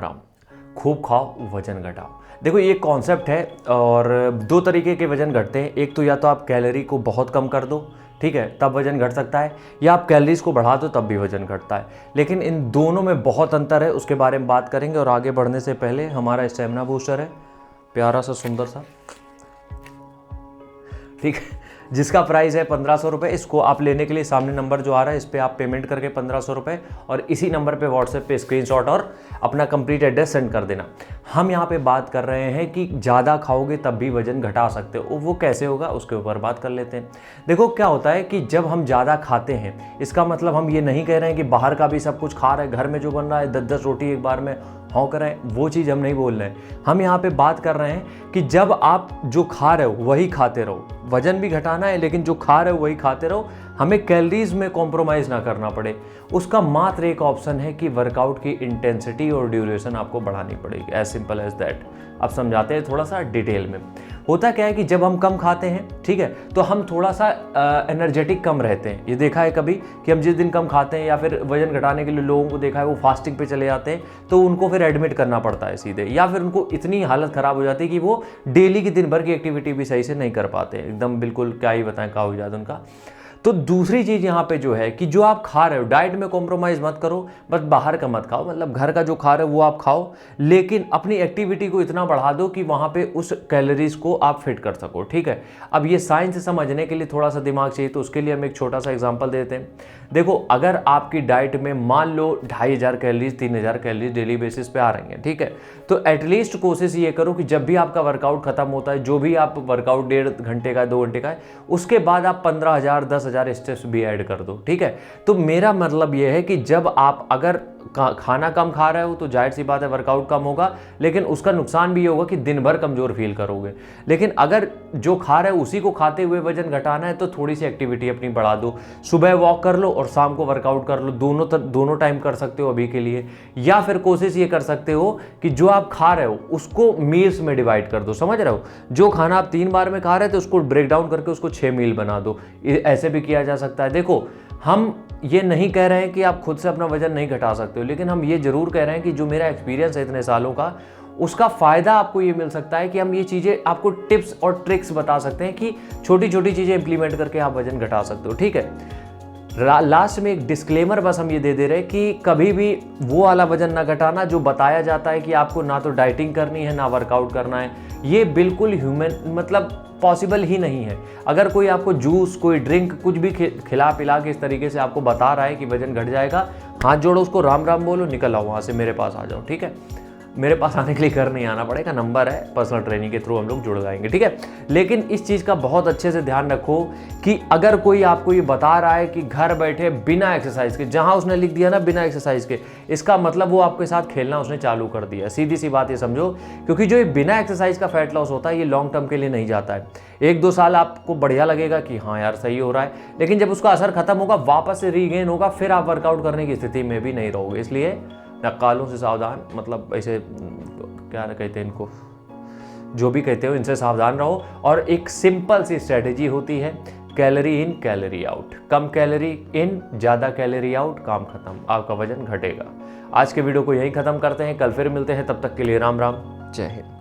राम। खूब खाओ वजन घटाओ। देखो ये कॉन्सेप्ट है और दो तरीके के वजन घटते हैं। एक तो या तो आप कैलोरी को बहुत कम कर दो, ठीक है, तब वजन घट सकता है, या आप कैलोरीज को बढ़ा दो तब भी वजन घटता है। लेकिन इन दोनों में बहुत अंतर है, उसके बारे में बात करेंगे। और आगे बढ़ने से पहले हमारा स्टेमिना बूस्टर है, प्यारा सा सुंदर सा, ठीक है, जिसका प्राइस है 1500 रुपये। इसको आप लेने के लिए सामने नंबर जो आ रहा है इस पर आप पेमेंट करके 1500 रुपये और इसी नंबर पे व्हाट्सएप पे स्क्रीनशॉट और अपना कंप्लीट एड्रेस सेंड कर देना। हम यहाँ पे बात कर रहे हैं कि ज़्यादा खाओगे तब भी वजन घटा सकते हो। वो कैसे होगा उसके ऊपर बात कर लेते हैं। देखो क्या होता है कि जब हम ज़्यादा खाते हैं, इसका मतलब हम ये नहीं कह रहे हैं कि बाहर का भी सब कुछ खा रहे हैं, घर में जो बन रहा है 10-10 रोटी एक बार में हाँ करें, वो चीज़ हम नहीं बोल रहे हैं। हम यहाँ पे बात कर रहे हैं कि जब आप जो खा रहे हो वही खाते रहो। वजन भी घटाना है लेकिन जो खा रहे हो वही खाते रहो, हमें कैलोरीज में कॉम्प्रोमाइज़ ना करना पड़े। उसका मात्र एक ऑप्शन है कि वर्कआउट की इंटेंसिटी और ड्यूरेशन आपको बढ़ानी पड़ेगी। As simple as that. अब समझाते हैं थोड़ा सा डिटेल में। होता क्या है कि जब हम कम खाते हैं, ठीक है, तो हम थोड़ा सा एनर्जेटिक कम रहते हैं। ये देखा है कभी कि हम जिस दिन कम खाते हैं या फिर वजन घटाने के लिए लोगों को देखा है वो फास्टिंग पे चले जाते हैं, तो उनको फिर एडमिट करना पड़ता है सीधे, या फिर उनको इतनी हालत ख़राब हो जाती है कि वो डेली की दिन भर की एक्टिविटी भी सही से नहीं कर पाते, एकदम बिल्कुल क्या ही बताएं, क्या हो जाता उनका। तो दूसरी चीज़ यहाँ पे जो है कि जो आप खा रहे हो, डाइट में कॉम्प्रोमाइज़ मत करो, बस बाहर का मत खाओ, मतलब घर का जो खा रहे हो वो आप खाओ, लेकिन अपनी एक्टिविटी को इतना बढ़ा दो कि वहाँ पे उस कैलोरीज को आप फिट कर सको, ठीक है। अब ये साइंस समझने के लिए थोड़ा सा दिमाग चाहिए, तो उसके लिए हम एक छोटा सा एग्जाम्पल देते हैं। देखो अगर आपकी डाइट में मान लो 2500 कैलोरीज 3000 कैलोरीज डेली बेसिस पे आ रही हैं, ठीक है, तो एटलीस्ट कोशिश ये करो कि जब भी आपका वर्कआउट खत्म होता है, जो भी आप वर्कआउट 1.5 घंटे का 2 घंटे का है, उसके बाद आप 15000 10,000 स्टेप्स भी ऐड कर दो, ठीक है। तो मेरा मतलब ये है कि जब आप अगर खाना कम खा रहे हो तो जाहिर सी बात है वर्कआउट कम होगा, लेकिन उसका नुकसान भी ये होगा कि दिन भर कमजोर फील करोगे। लेकिन अगर जो खा रहे हो उसी को खाते हुए वजन घटाना है तो थोड़ी सी एक्टिविटी अपनी बढ़ा दो। सुबह वॉक कर लो और शाम को वर्कआउट कर लो, दोनों टाइम कर सकते हो अभी के लिए। या फिर कोशिश ये कर सकते हो कि जो आप खा रहे हो उसको मील्स में डिवाइड कर दो, समझ रहे हो, जो खाना आप 3 बार में खा रहे थे उसको ब्रेक डाउन करके उसको 6 मील बना दो। ऐसे भी किया जा सकता है। देखो हम ये नहीं कह रहे हैं कि आप खुद से अपना वजन नहीं घटा सकते हो, लेकिन हम ये जरूर कह रहे हैं कि जो मेरा एक्सपीरियंस है इतने सालों का, उसका फ़ायदा आपको ये मिल सकता है कि हम ये चीज़ें आपको टिप्स और ट्रिक्स बता सकते हैं कि छोटी छोटी चीज़ें इंप्लीमेंट करके आप वजन घटा सकते हो, ठीक है। लास्ट में एक डिस्क्लेमर बस हम ये दे दे रहे हैं कि कभी भी वो वाला वजन ना घटाना जो बताया जाता है कि आपको ना तो डाइटिंग करनी है ना वर्कआउट करना है। ये बिल्कुल ह्यूमन मतलब पॉसिबल ही नहीं है। अगर कोई आपको जूस कोई ड्रिंक कुछ भी खिला पिला के इस तरीके से आपको बता रहा है कि वजन घट जाएगा, हाथ जोड़ो, उसको राम राम बोलो, निकल आओ वहाँ से, मेरे पास आ जाओ, ठीक है। मेरे पास आने के लिए घर नहीं आना पड़ेगा, नंबर है, पर्सनल ट्रेनिंग के थ्रू हम लोग जुड़ जाएंगे, ठीक है। लेकिन इस चीज़ का बहुत अच्छे से ध्यान रखो कि अगर कोई आपको ये बता रहा है कि घर बैठे बिना एक्सरसाइज के, जहाँ उसने लिख दिया ना बिना एक्सरसाइज के, इसका मतलब वो आपके साथ खेलना उसने चालू कर दिया। सीधी सी बात ये समझो, क्योंकि जो ये बिना एक्सरसाइज का फैट लॉस होता है ये लॉन्ग टर्म के लिए नहीं जाता है। 1-2 साल आपको बढ़िया लगेगा कि हाँ यार सही हो रहा है, लेकिन जब उसका असर खत्म होगा वापस से रीगेन होगा, फिर आप वर्कआउट करने की स्थिति में भी नहीं रहोगे। इसलिए नक्कालों से सावधान, मतलब ऐसे क्या कहते हैं इनको, जो भी कहते हो, इनसे सावधान रहो। और एक सिंपल सी स्ट्रेटेजी होती है, कैलोरी इन कैलोरी आउट। कम कैलोरी इन, ज़्यादा कैलोरी आउट, काम खत्म, आपका वजन घटेगा। आज के वीडियो को यहीं ख़त्म करते हैं, कल फिर मिलते हैं, तब तक के लिए राम राम, जय हिंद।